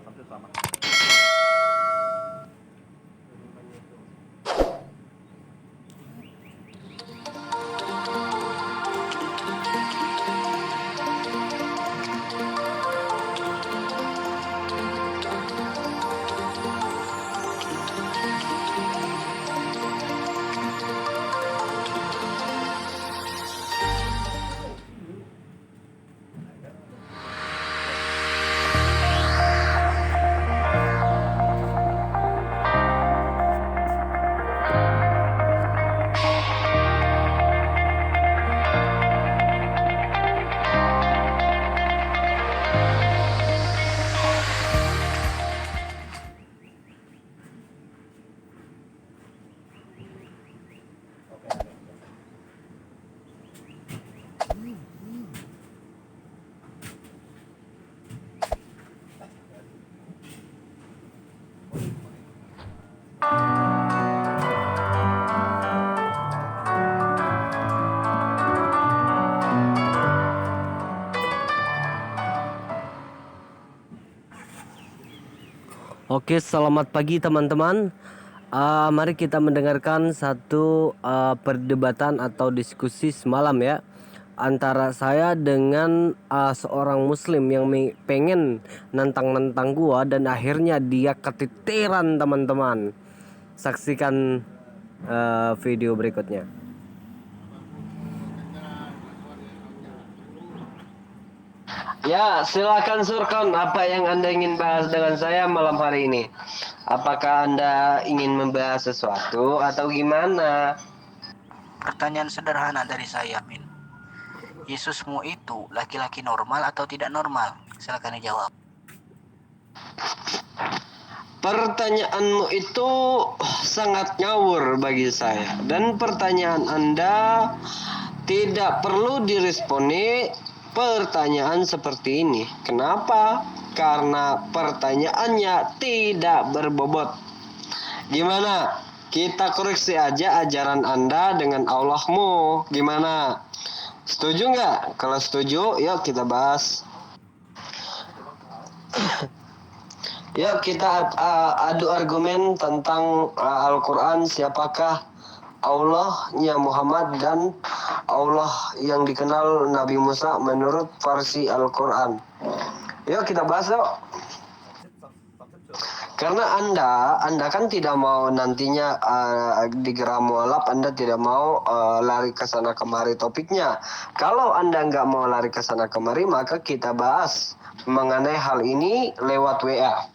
Sampai selamat. Oke, selamat pagi teman-teman. Mari kita mendengarkan satu perdebatan atau diskusi semalam ya, antara saya dengan seorang muslim yang pengen nantang-nantang gua dan akhirnya dia ketiteran teman-teman. Saksikan video berikutnya. Ya, silakan Surkon, apa yang Anda ingin bahas dengan saya malam hari ini? Apakah Anda ingin membahas sesuatu atau gimana? Pertanyaan sederhana dari saya, Min. Yesusmu itu laki-laki normal atau tidak normal? Silakan dijawab. Pertanyaanmu itu sangat ngawur bagi saya, dan pertanyaan Anda tidak perlu diresponi pertanyaan seperti ini. Kenapa? Karena pertanyaannya tidak berbobot. Gimana? Kita koreksi aja ajaran Anda dengan Allahmu. Gimana? Setuju nggak? Kalau setuju, yuk kita bahas. Yuk kita adu argumen tentang Al-Quran, siapakah Allahnya Muhammad dan Allah yang dikenal Nabi Musa menurut versi Al-Quran. Yuk kita bahas yuk. Karena Anda kan tidak mau nantinya dikira mualaf, Anda tidak mau lari ke sana kemari topiknya. Kalau Anda nggak mau lari ke sana kemari, maka kita bahas mengenai hal ini lewat WA.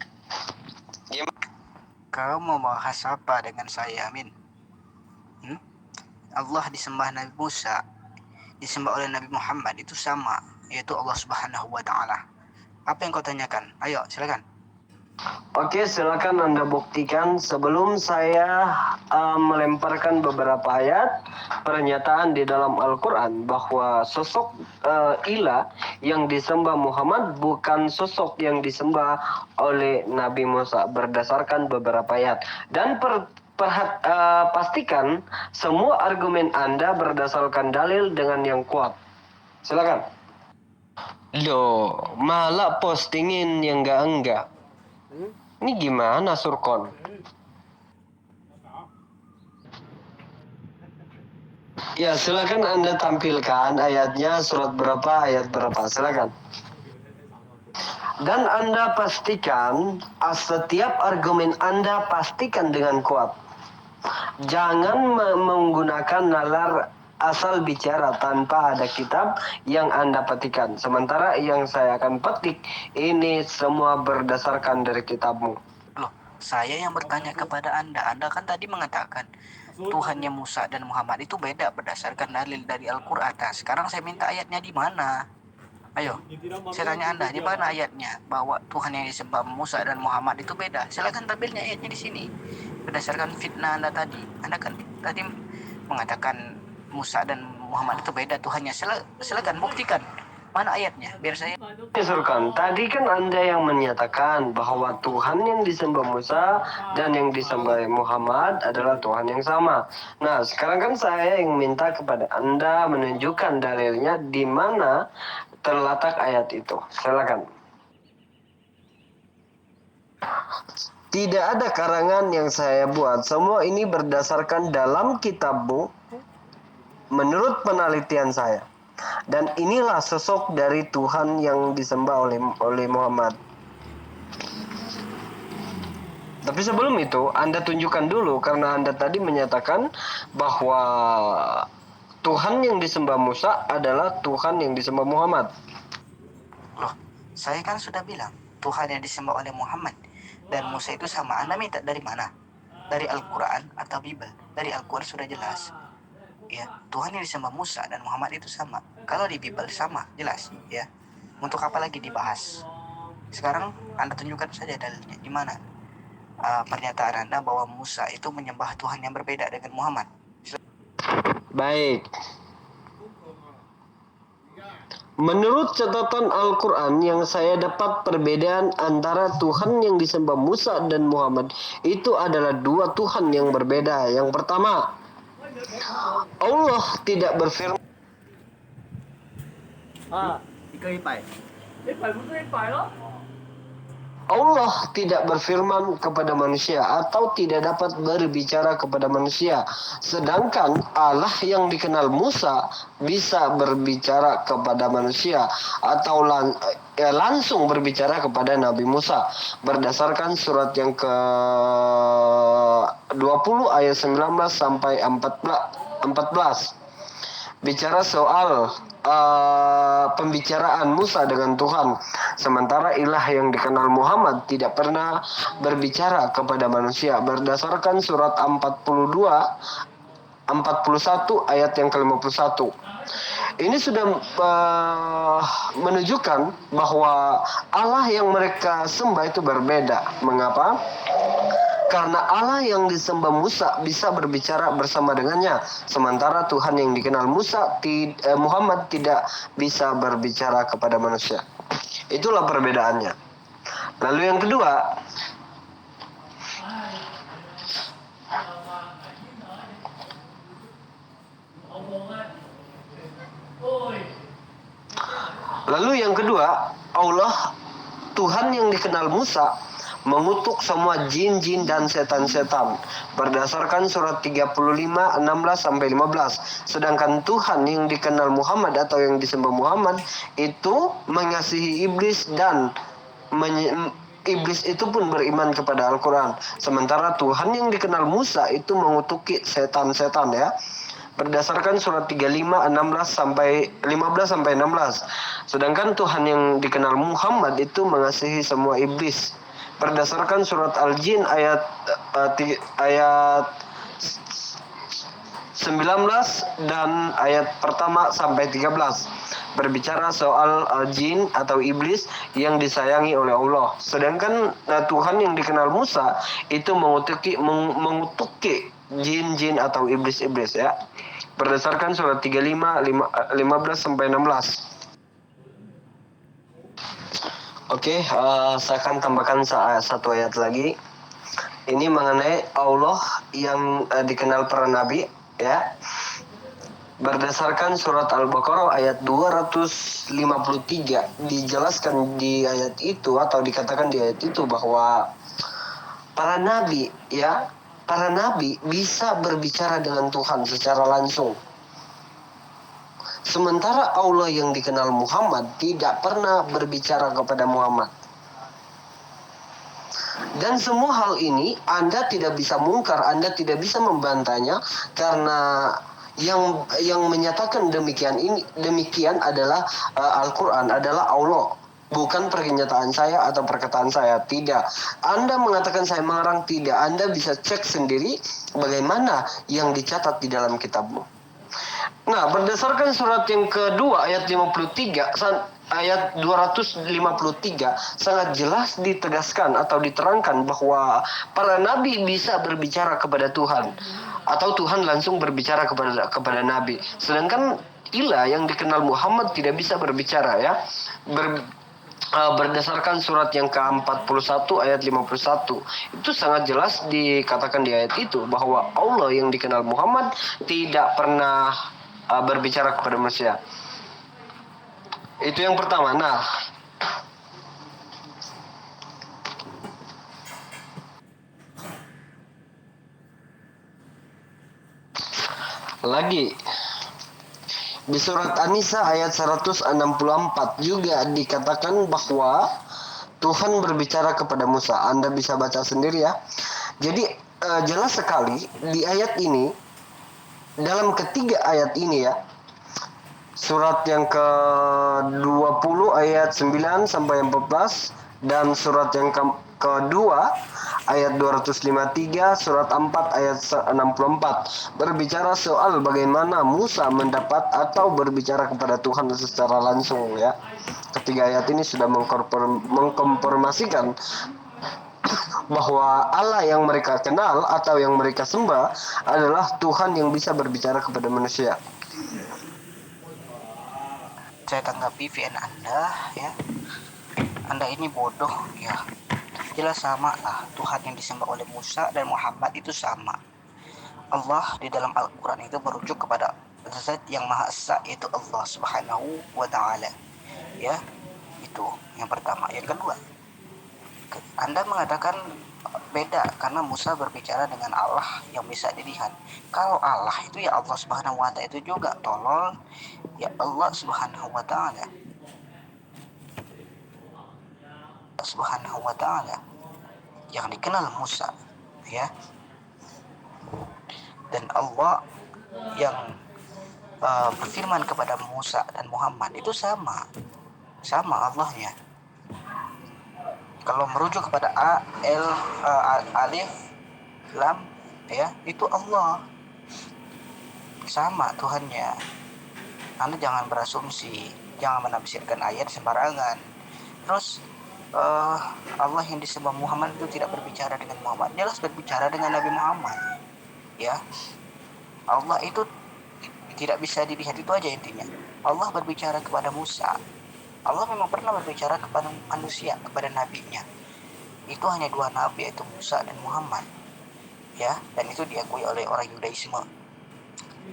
Kau mau bahas apa dengan saya, Min? Allah disembah Nabi Musa, disembah oleh Nabi Muhammad itu sama, yaitu Allah Subhanahu wa Ta'ala. Apa yang kau tanyakan? Ayo, silakan. Oke, silakan Anda buktikan sebelum saya melemparkan beberapa ayat pernyataan di dalam Al-Quran bahwa sosok ilah yang disembah Muhammad bukan sosok yang disembah oleh Nabi Musa berdasarkan beberapa ayat. Dan pastikan semua argumen Anda berdasarkan dalil dengan yang kuat. Silakan. Loh, malah postingin yang enggak. Ini gimana Surkon? Ya, silakan Anda tampilkan ayatnya, surat berapa, ayat berapa, silakan. Dan Anda pastikan setiap argumen Anda pastikan dengan kuat. Jangan menggunakan nalar asal bicara tanpa ada kitab yang Anda petikan. Sementara yang saya akan petik ini semua berdasarkan dari kitabmu. Loh, saya yang bertanya kepada Anda. Anda kan tadi mengatakan Tuhannya Musa dan Muhammad itu beda berdasarkan dalil dari Al-Quran. Nah, sekarang saya minta ayatnya di mana? Ayo, saya tanya Anda, di mana ayatnya bahwa Tuhan yang disembah Musa dan Muhammad itu beda? Silakan tampilnya ayatnya di sini. Berdasarkan fitnah Anda tadi, Anda kan tadi mengatakan Musa dan Muhammad itu beda Tuhannya. Silakan buktikan. Mana ayatnya? Biar saya Surkan, tadi kan Anda yang menyatakan bahwa Tuhan yang disembah Musa dan yang disembah Muhammad adalah Tuhan yang sama. Nah, sekarang kan saya yang minta kepada Anda menunjukkan dalilnya di mana terletak ayat itu. Silakan. Tidak ada karangan yang saya buat. Semua ini berdasarkan dalam kitabmu menurut penelitian saya. Dan inilah sosok dari Tuhan yang disembah oleh Muhammad. Tapi sebelum itu, Anda tunjukkan dulu karena Anda tadi menyatakan bahwa Tuhan yang disembah Musa adalah Tuhan yang disembah Muhammad. Loh, saya kan sudah bilang Tuhan yang disembah oleh Muhammad dan Musa itu sama. Anda minta dari mana? Dari Al-Quran atau Bible? Dari Al-Quran sudah jelas. Ya, Tuhan yang disembah Musa dan Muhammad itu sama. Kalau di Bible sama, jelas. Ya, untuk apa lagi dibahas? Sekarang Anda tunjukkan saja dalilnya. Di mana pernyataan Anda bahwa Musa itu menyembah Tuhan yang berbeda dengan Muhammad? Baik. Menurut catatan Al-Quran yang saya dapat, perbedaan antara Tuhan yang disembah Musa dan Muhammad itu adalah dua Tuhan yang berbeda. Yang pertama, Allah tidak berfirman. Allah tidak berfirman kepada manusia atau tidak dapat berbicara kepada manusia. Sedangkan Allah yang dikenal Musa bisa berbicara kepada manusia atau langsung berbicara kepada Nabi Musa. Berdasarkan surat yang ke-20 ayat 19 sampai 14. Bicara soal pembicaraan Musa dengan Tuhan, sementara ilah yang dikenal Muhammad tidak pernah berbicara kepada manusia. Berdasarkan surat 41 ayat yang ke-51. Ini sudah menunjukkan bahwa Allah yang mereka sembah itu berbeda. Mengapa? Karena Allah yang disembah Musa bisa berbicara bersama dengannya, sementara Tuhan yang dikenal Muhammad tidak bisa berbicara kepada manusia. Itulah perbedaannya. Lalu yang kedua, Allah Tuhan yang dikenal Musa mengutuk semua jin-jin dan setan-setan berdasarkan surat 35 16 sampai 15. Sedangkan Tuhan yang dikenal Muhammad atau yang disembah Muhammad itu mengasihi iblis dan iblis itu pun beriman kepada Al-Quran. Sementara Tuhan yang dikenal Musa itu mengutuki setan-setan ya. Berdasarkan surat 35 16 sampai 15 sampai 16. Sedangkan Tuhan yang dikenal Muhammad itu mengasihi semua iblis. Berdasarkan surat Al-Jin ayat 19 dan ayat pertama sampai 13 berbicara soal jin atau iblis yang disayangi oleh Allah. Sedangkan Tuhan yang dikenal Musa itu mengutuki jin-jin atau iblis-iblis ya. Berdasarkan surat 35 15 sampai 16. Oke, saya akan tambahkan satu ayat lagi. Ini mengenai Allah yang dikenal para nabi, ya. Berdasarkan surat Al-Baqarah ayat 253, dijelaskan di ayat itu atau dikatakan di ayat itu bahwa para nabi, ya, para nabi bisa berbicara dengan Tuhan secara langsung. Sementara Allah yang dikenal Muhammad tidak pernah berbicara kepada Muhammad. Dan semua hal ini Anda tidak bisa mungkar, Anda tidak bisa membantahnya karena yang menyatakan demikian adalah Al-Quran, adalah Allah. Bukan pernyataan saya atau perkataan saya. Tidak. Anda mengatakan saya mengarang, tidak. Anda bisa cek sendiri bagaimana yang dicatat di dalam kitabmu. Nah, berdasarkan surat yang kedua ayat 53 ayat 253 sangat jelas ditegaskan atau diterangkan bahwa para nabi bisa berbicara kepada Tuhan atau Tuhan langsung berbicara kepada nabi. Sedangkan ilah yang dikenal Muhammad tidak bisa berbicara ya. Berdasarkan surat yang ke-41 ayat 51 itu sangat jelas dikatakan di ayat itu bahwa Allah yang dikenal Muhammad tidak pernah berbicara kepada manusia. Itu yang pertama. Nah, Lagi di surat An-Nisa ayat 164 juga dikatakan bahwa Tuhan berbicara kepada Musa. Anda bisa baca sendiri ya. Jadi jelas sekali di ayat ini, dalam ketiga ayat ini ya, surat yang ke-20 ayat 9 sampai 14 dan surat yang kedua ayat 253, surat 4 ayat 64 berbicara soal bagaimana Musa mendapat atau berbicara kepada Tuhan secara langsung ya. Ketiga ayat ini sudah mengkonfirmasikan bahwa Allah yang mereka kenal atau yang mereka sembah adalah Tuhan yang bisa berbicara kepada manusia. Saya tanggapi VN Anda ya. Anda ini bodoh ya. Jelas sama lah, Tuhan yang disembah oleh Musa dan Muhammad itu sama. Allah di dalam Al-Quran itu merujuk kepada Zat yang Maha Esa, yaitu Allah Subhanahu wa Ta'ala. Ya, itu yang pertama. Yang kedua, Anda mengatakan beda karena Musa berbicara dengan Allah yang bisa dilihat. Kalau Allah itu ya Allah Subhanahu wa Ta'ala itu juga tolol, ya Allah Subhanahu wa Ta'ala. Subhanahu wa Ta'ala yang dikenal Musa ya, dan Allah yang berfirman kepada Musa dan Muhammad itu sama Allahnya. Kalau merujuk kepada alif lam ya, itu Allah sama Tuhannya. Anda jangan berasumsi, jangan menafsirkan ayat sembarangan. Terus Allah yang disembah Muhammad itu tidak berbicara dengan Muhammad, jelas berbicara dengan Nabi Muhammad ya. Allah itu tidak bisa dilihat, itu aja intinya. Allah berbicara kepada Musa, Allah memang pernah berbicara kepada manusia, kepada nabinya. Itu hanya dua nabi, yaitu Musa dan Muhammad ya, dan itu diakui oleh orang Yudaisme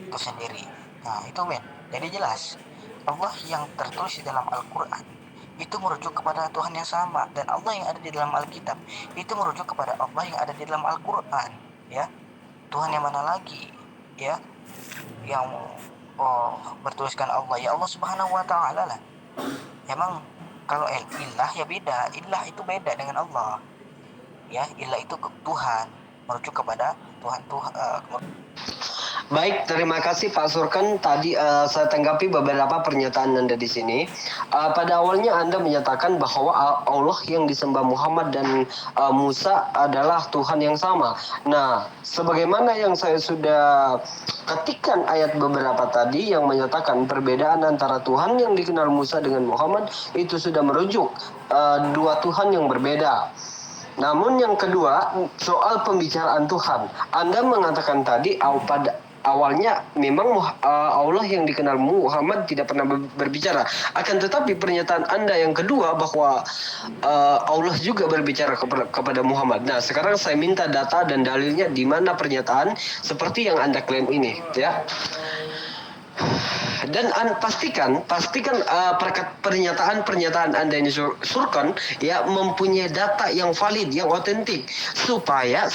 itu sendiri. Nah itu jadi jelas Allah yang tertulis di dalam Al-Quran itu merujuk kepada Tuhan yang sama, dan Allah yang ada di dalam Alkitab itu merujuk kepada Allah yang ada di dalam Al-Quran ya. Tuhan yang mana lagi ya yang bertuliskan Allah, ya Allah Subhanahu wa Ta'ala lah. Emang kalau ilah ya beda, ilah itu beda dengan Allah ya. Ilah itu Tuhan, merujuk kepada Tuhan. Baik, terima kasih Pak Surkan. Tadi saya tanggapi beberapa pernyataan Anda di sini. Pada awalnya Anda menyatakan bahwa Allah yang disembah Muhammad dan Musa adalah Tuhan yang sama. Nah, sebagaimana yang saya sudah ketikkan ayat beberapa tadi yang menyatakan perbedaan antara Tuhan yang dikenal Musa dengan Muhammad itu sudah merujuk dua Tuhan yang berbeda. Namun yang kedua, soal pembicaraan Tuhan. Anda mengatakan tadi pada awalnya memang Allah yang dikenal Muhammad tidak pernah berbicara. Akan tetapi pernyataan Anda yang kedua bahwa Allah juga berbicara kepada Muhammad. Nah, sekarang saya minta data dan dalilnya di mana pernyataan seperti yang Anda klaim ini, ya. Dan pastikan pernyataan Anda ini Surkan ya mempunyai data yang valid, yang otentik supaya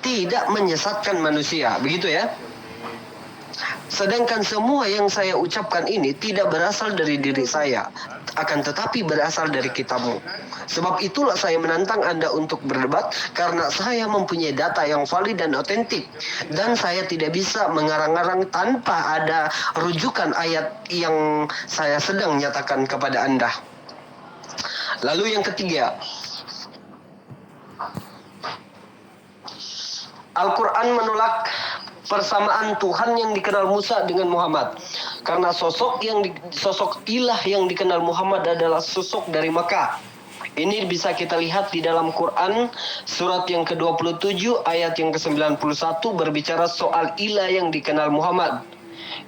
tidak menyesatkan manusia, begitu ya. Sedangkan semua yang saya ucapkan ini tidak berasal dari diri saya, akan tetapi berasal dari kitabmu. Sebab itulah saya menantang Anda untuk berdebat, karena saya mempunyai data yang valid dan otentik, dan saya tidak bisa mengarang-arang tanpa ada rujukan ayat yang saya sedang nyatakan kepada Anda. Lalu yang ketiga, Al-Quran menolak persamaan Tuhan yang dikenal Musa dengan Muhammad, karena sosok ilah yang dikenal Muhammad adalah sosok dari Mekah. Ini bisa kita lihat di dalam Quran surat yang ke-27 ayat yang ke-91 berbicara soal ilah yang dikenal Muhammad,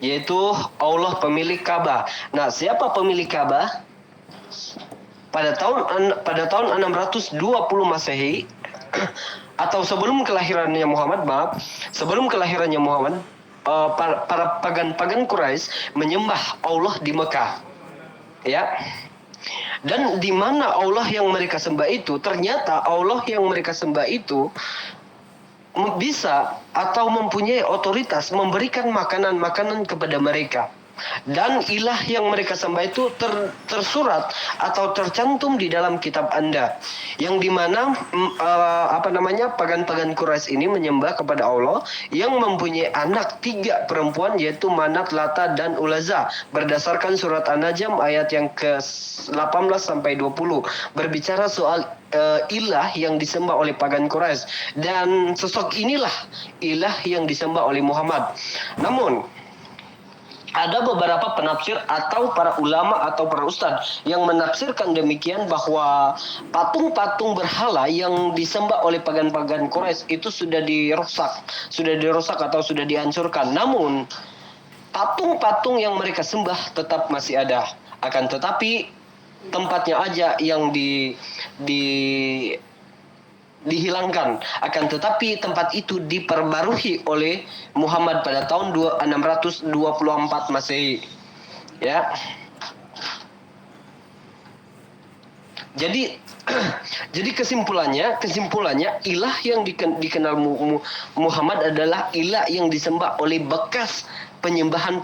yaitu Allah pemilik Ka'bah. Nah, siapa pemilik Ka'bah? Pada tahun 620 Masehi atau sebelum kelahirannya Muhammad, para pagan Quraisy menyembah Allah di Mekah. Ya. Dan di mana Allah yang mereka sembah itu, ternyata Allah yang mereka sembah itu bisa atau mempunyai otoritas memberikan makanan-makanan kepada mereka. Dan ilah yang mereka sembah itu tersurat atau tercantum di dalam kitab Anda, yang dimana pagan-pagan Quraisy ini menyembah kepada Allah yang mempunyai anak 3 perempuan, yaitu Manat, Lata, dan Ulaza, berdasarkan surat An-Najm ayat yang ke-18 sampai 20, berbicara soal ilah yang disembah oleh pagan Quraisy, dan sosok inilah ilah yang disembah oleh Muhammad. Namun ada beberapa penafsir atau para ulama atau para ustadz yang menafsirkan demikian, bahwa patung-patung berhala yang disembah oleh pagan-pagan Quraisy itu sudah dirusak atau sudah dihancurkan. Namun patung-patung yang mereka sembah tetap masih ada. Akan tetapi tempatnya aja yang dihilangkan. Akan tetapi tempat itu diperbarui oleh Muhammad pada tahun 624 Masehi. Ya. Jadi jadi kesimpulannya ilah yang dikenal Muhammad adalah ilah yang disembah oleh bekas penyembahan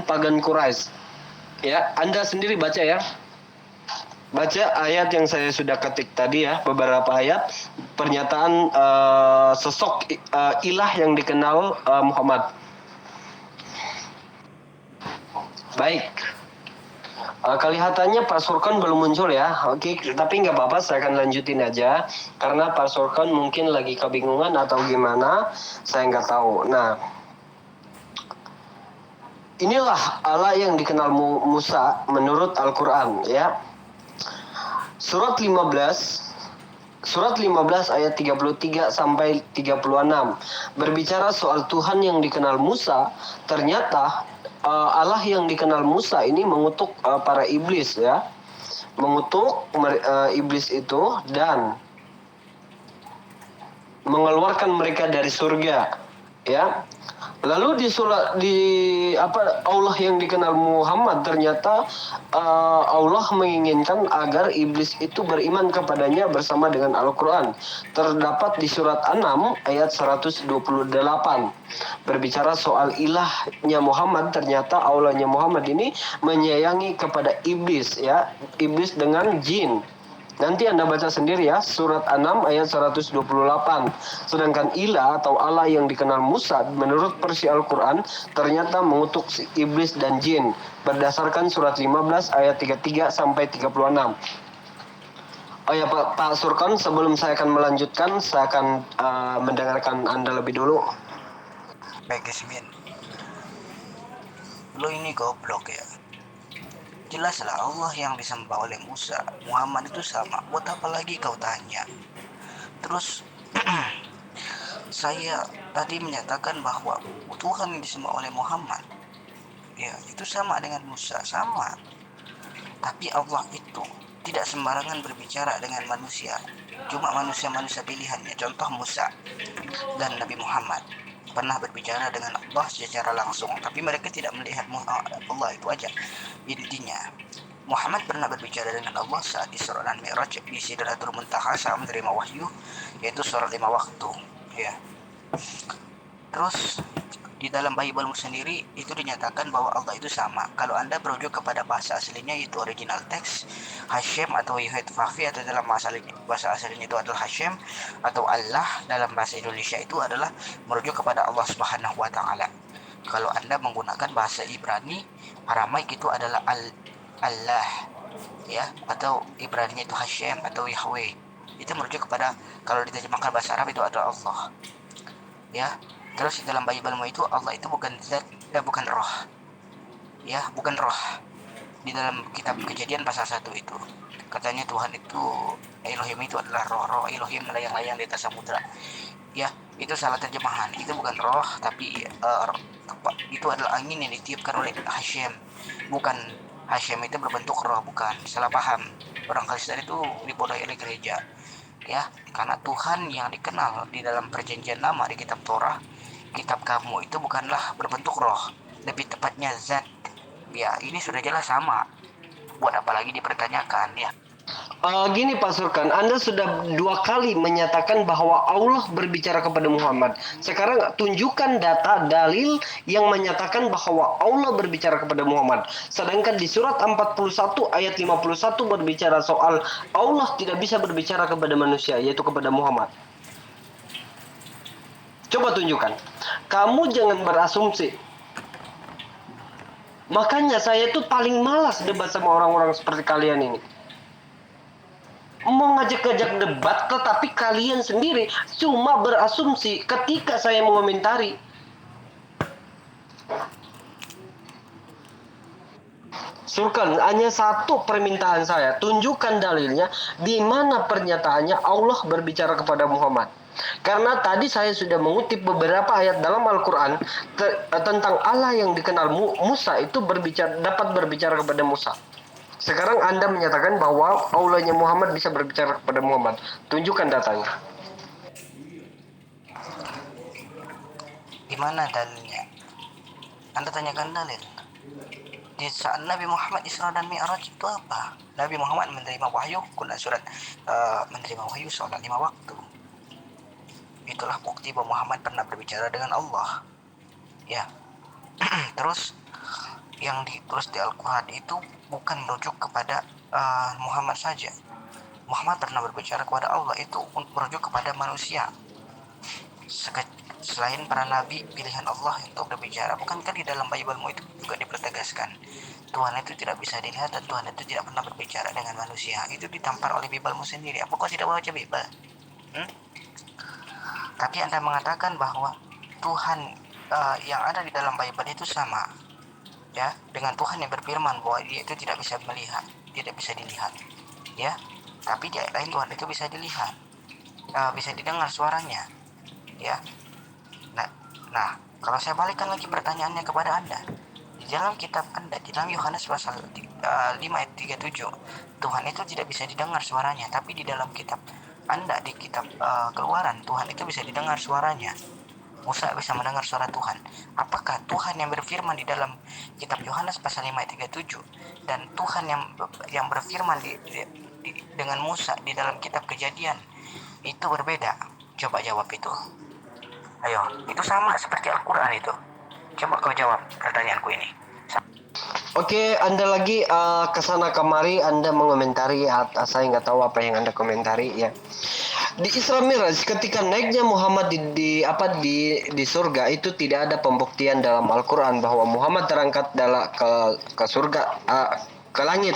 pagan Quraisy. Ya, Anda sendiri baca ya. Baca ayat yang saya sudah ketik tadi ya, beberapa ayat pernyataan sosok ilah yang dikenal Muhammad. Baik. Kelihatannya Pak Surkan belum muncul ya. Oke, tapi nggak apa-apa, saya akan lanjutin aja. Karena Pak Surkan mungkin lagi kebingungan atau gimana, saya nggak tahu. Nah, inilah Allah yang dikenal Musa menurut Al-Quran ya. Surat 15 ayat 33 sampai 36 berbicara soal Tuhan yang dikenal Musa. Ternyata Allah yang dikenal Musa ini mengutuk para iblis ya. Mengutuk iblis itu dan mengeluarkan mereka dari surga ya. Lalu Allah yang dikenal Muhammad, ternyata Allah menginginkan agar iblis itu beriman kepadanya bersama dengan Al-Quran. Terdapat di surat An-Naml ayat 128 berbicara soal ilahnya Muhammad. Ternyata Allahnya Muhammad ini menyayangi kepada iblis ya, iblis dengan jin. Nanti Anda baca sendiri ya, surat An-Naml ayat 128. Sedangkan ilah atau Allah yang dikenal Musa menurut versi Al-Quran ternyata mengutuk iblis dan jin berdasarkan surat 15 ayat 33 sampai 36. Oh ya Pak Surkan, sebelum saya akan melanjutkan, saya akan mendengarkan Anda lebih dulu. Baik Yasmin, lo ini goblok ya. Jelaslah Allah yang disembah oleh Musa, Muhammad itu sama. Buat apa lagi kau tanya? Terus saya tadi menyatakan bahwa Tuhan yang disembah oleh Muhammad ya itu sama dengan Musa, sama. Tapi Allah itu tidak sembarangan berbicara dengan manusia. Cuma manusia-manusia pilihannya. Contoh Musa dan Nabi Muhammad pernah berbicara dengan Allah secara langsung, tapi mereka tidak melihat Allah, itu aja intinya. Muhammad pernah berbicara dengan Allah saat Isra dan Mi'raj di Sidratul Muntaha saat menerima wahyu, yaitu sholat 5 waktu ya. Terus di dalam Bible sendiri itu dinyatakan bahwa Allah itu sama. Kalau Anda merujuk kepada bahasa aslinya yaitu original text Hashem atau Yahweh Fafi, atau dalam bahasa aslinya itu adalah Hashem atau Allah, dalam bahasa Indonesia itu adalah merujuk kepada Allah Subhanahu wa taala. Kalau Anda menggunakan bahasa Ibrani Aramaik itu adalah Allah ya, atau Ibrani itu Hashem atau Yahweh. Itu merujuk kepada, kalau diterjemahkan bahasa Arab itu adalah Allah ya. Terus di dalam Bible itu Allah itu bukan zat, bukan roh ya, bukan roh. Di dalam kitab Kejadian pasal 1 itu katanya Tuhan itu, Elohim itu adalah roh Elohim melayang-layang di atas samudra ya. Itu salah terjemahan, itu bukan roh, tapi itu adalah angin yang ditiupkan oleh Hashem, bukan Hashem itu berbentuk roh, bukan. Salah paham orang Kristen itu, dibodohi oleh gereja ya. Karena Tuhan yang dikenal di dalam perjanjian lama di kitab Torah, kitab kamu itu bukanlah berbentuk roh, lebih tepatnya zat ya. Ini sudah jelas sama, buat apa lagi dipertanyakan ya. Gini Pak Surkan, Anda sudah 2 kali menyatakan bahwa Allah berbicara kepada Muhammad. Sekarang tunjukkan data dalil yang menyatakan bahwa Allah berbicara kepada Muhammad. Sedangkan di surat 41 ayat 51 berbicara soal Allah tidak bisa berbicara kepada manusia, yaitu kepada Muhammad. Coba tunjukkan. Kamu jangan berasumsi. Makanya saya tuh paling malas debat sama orang-orang seperti kalian ini. Mau ngajak-ngajak debat, tetapi kalian sendiri cuma berasumsi ketika saya mengomentari. Surkan, hanya satu permintaan saya, tunjukkan dalilnya di mana pernyataannya Allah berbicara kepada Muhammad. Karena tadi saya sudah mengutip beberapa ayat dalam Al-Quran tentang Allah yang dikenal Musa itu dapat berbicara kepada Musa. Sekarang Anda menyatakan bahwa Allahnya Muhammad bisa berbicara kepada Muhammad. Tunjukkan datanya. Di mana dalilnya? Anda tanyakan dalil. Di saat Nabi Muhammad Isra dan Mi'raj itu apa? Nabi Muhammad menerima wahyu, Quran surat menerima wahyu sholat 5 waktu. Itulah bukti bahwa Muhammad pernah berbicara dengan Allah. Ya. Terus yang ditulis di Al-Quran itu bukan merujuk kepada Muhammad saja. Muhammad pernah berbicara kepada Allah, itu merujuk kepada manusia. Selain para nabi pilihan Allah untuk berbicara, bukankah di dalam Bible-mu itu juga dipertegaskan Tuhan itu tidak bisa dilihat dan Tuhan itu tidak pernah berbicara dengan manusia? Itu ditampar oleh Bible-mu sendiri. Apa kau tidak baca Bible? Tapi Anda mengatakan bahwa Tuhan yang ada di dalam Bible itu sama, ya, dengan Tuhan yang berfirman bahwa dia itu tidak bisa melihat, tidak bisa dilihat, ya. Tapi di ayat lain Tuhan itu bisa dilihat, bisa didengar suaranya, ya. Nah, kalau saya balikkan lagi pertanyaannya kepada Anda, di dalam kitab Anda, di dalam Yohanes pasal 5 ayat 37, Tuhan itu tidak bisa didengar suaranya, tapi di dalam kitab Anda, di kitab Keluaran, Tuhan itu bisa didengar suaranya. Musa bisa mendengar suara Tuhan. Apakah Tuhan yang berfirman di dalam kitab Yohanes pasal 5 ayat 37 dan Tuhan yang berfirman dengan Musa di dalam kitab Kejadian itu berbeda? Coba jawab itu. Ayo, itu sama seperti Al-Quran itu. Coba kau jawab pertanyaanku ini. Oke, Anda lagi kesana kemari, Anda mengomentari, saya nggak tahu apa yang Anda komentari ya. Di Isra Miraj ketika naiknya Muhammad di surga itu tidak ada pembuktian dalam Al-Quran bahwa Muhammad terangkat ke surga, ke langit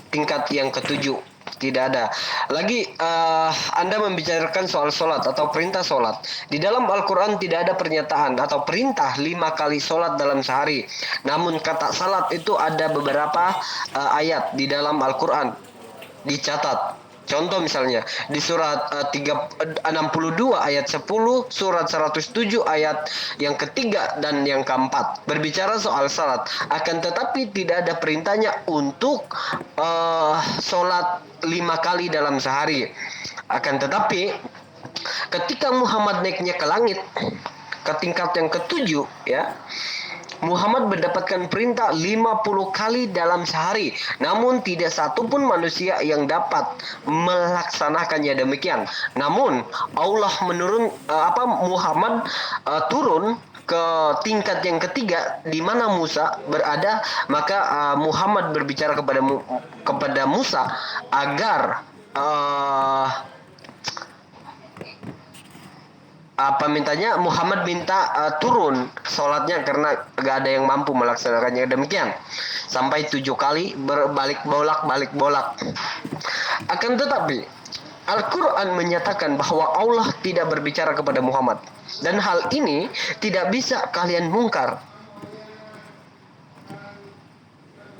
tingkat yang ke-7. Tidak ada. Lagi Anda membicarakan soal sholat atau perintah sholat. Di dalam Al-Quran tidak ada pernyataan atau perintah 5 kali sholat dalam sehari. Namun kata salat itu ada beberapa ayat di dalam Al-Quran dicatat. Contoh misalnya di surat 62 ayat 10, surat 107 ayat yang ketiga dan yang keempat berbicara soal salat. Akan tetapi tidak ada perintahnya untuk sholat 5 kali dalam sehari. Akan tetapi ketika Muhammad naiknya ke langit ke tingkat yang ke-7 ya, Muhammad mendapatkan perintah 50 kali dalam sehari. Namun tidak satu pun manusia yang dapat melaksanakannya demikian. Namun Allah Muhammad turun ke tingkat yang ketiga di mana Musa berada, maka Muhammad berbicara kepada Musa agar mintanya Muhammad minta turun sholatnya karena gak ada yang mampu melaksanakannya demikian sampai 7 kali balik bolak. Akan tetapi Al-Quran menyatakan bahwa Allah tidak berbicara kepada Muhammad, dan hal ini tidak bisa kalian bongkar.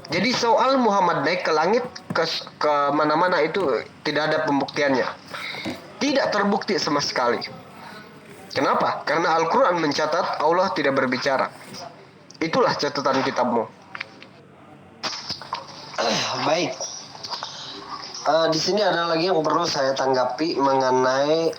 Jadi soal Muhammad naik ke langit ke mana-mana itu tidak ada pembuktiannya, tidak terbukti sama sekali. Kenapa? Karena Al-Quran mencatat Allah tidak berbicara. Itulah catatan kitabmu. Baik. Di sini ada lagi yang perlu saya tanggapi mengenai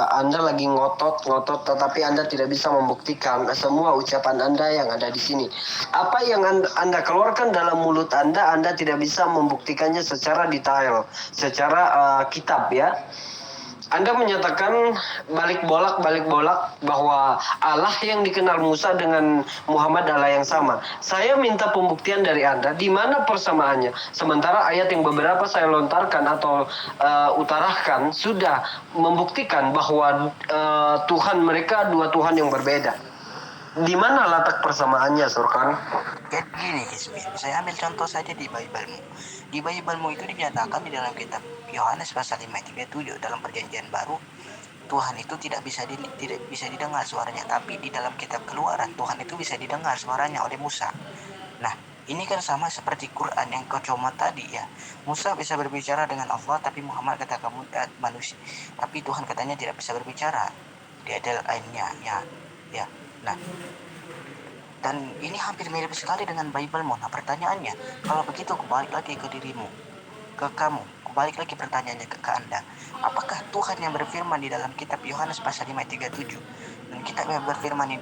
Anda lagi ngotot, tetapi Anda tidak bisa membuktikan semua ucapan Anda yang ada di sini. Apa yang Anda keluarkan dalam mulut Anda tidak bisa membuktikannya secara detail, secara kitab ya. Anda menyatakan balik bolak bahwa Allah yang dikenal Musa dengan Muhammad Allah yang sama. Saya minta pembuktian dari Anda di mana persamaannya. Sementara ayat yang beberapa saya lontarkan atau utarakan sudah membuktikan bahwa Tuhan mereka dua Tuhan yang berbeda. Di mana letak persamaannya, Surkan? Kayak gini, Hismi. Saya ambil contoh saja di Bible-mu. Di Bible-mu itu dinyatakan di dalam kitab Yohanes pasal 5:37 dalam perjanjian baru, Tuhan itu tidak bisa didengar suaranya, tapi di dalam kitab Keluaran Tuhan itu bisa didengar suaranya oleh Musa. Nah, ini kan sama seperti Quran yang kau comot tadi ya. Musa bisa berbicara dengan Allah, tapi Muhammad kata kamu manusia. Tapi Tuhan katanya tidak bisa berbicara. Dia adalah lainnya ya. Nah, dan ini hampir mirip sekali dengan Bible-mu. Nah, pertanyaannya, kalau begitu kembali lagi ke dirimu, ke kamu, kembali lagi pertanyaannya ke Anda. Apakah Tuhan yang berfirman di dalam kitab Yohanes pasal 5:37 dan kitab yang berfirman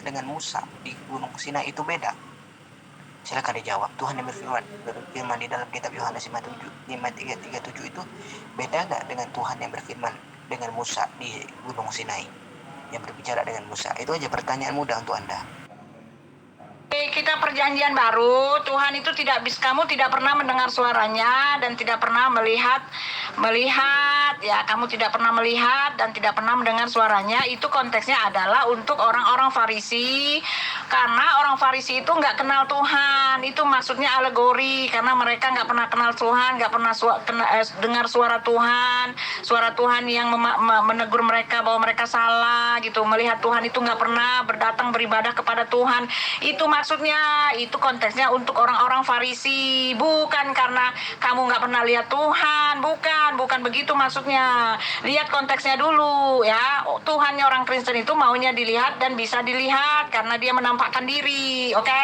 dengan Musa di Gunung Sinai itu beda? Silakan dijawab. Tuhan yang berfirman di dalam kitab Yohanes 5:37 itu beda nggak dengan Tuhan yang berfirman dengan Musa di Gunung Sinai, yang berbicara dengan Musa? Itu aja pertanyaan mudah untuk Anda. Kita perjanjian baru, Tuhan itu kamu tidak pernah mendengar suaranya dan tidak pernah melihat ya, kamu tidak pernah melihat dan tidak pernah mendengar suaranya. Itu konteksnya adalah untuk orang-orang Farisi, karena orang Farisi itu nggak kenal Tuhan. Itu maksudnya alegori, karena mereka nggak pernah kenal Tuhan, nggak pernah dengar suara Tuhan yang menegur mereka bahwa mereka salah gitu. Melihat Tuhan itu nggak pernah berdatang beribadah kepada Tuhan. Itu maksudnya, itu konteksnya untuk orang-orang Farisi, bukan karena kamu nggak pernah lihat Tuhan, bukan begitu maksudnya. Lihat konteksnya dulu ya. Tuhannya orang Kristen itu maunya dilihat dan bisa dilihat karena dia menampakkan diri, oke?